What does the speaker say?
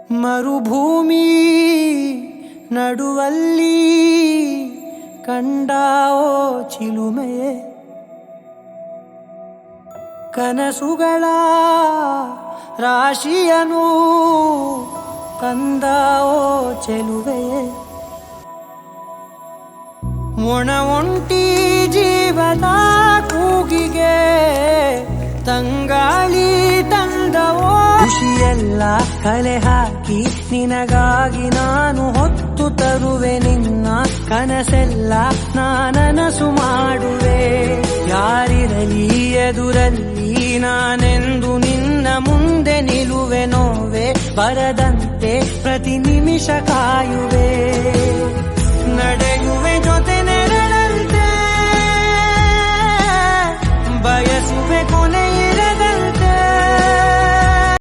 ಮರುಭೂಮಿ ನಡುವಲ್ಲಿ ಕಂಡಾವೋ ಚಿಲುಮೆಯೇ, ಕನಸುಗಳ ರಾಶಿಯನು ತಂದಾವೋ ಚೆಲುವೆಯೇ, ಒಣ ಒಂಟಿ ಜೀವದ ಕೂಗಿಗೆ ತಂಗಾಳಿ ತಂದವೋ, ಖುಷಿಯೆಲ್ಲ ಕಲೆ ಹಾಕಿ ನಿನಗಾಗಿ ನಾನು ಹೊತ್ತು ತರುವೆ, ನಿನ್ನ ಕನಸೆಲ್ಲ ನಾನನಸು ಮಾಡುವೆ. ಯಾರಿರಲಿ ಎದುರಲ್ಲಿ ನಾನೆಂದು ನಿನ್ನ ಮುಂದೆ ನಿಲ್ಲುವೆ, ನೋವೆ ಬರದಂತೆ ಪ್ರತಿ ನಿಮಿಷ ಕಾಯುವೆ.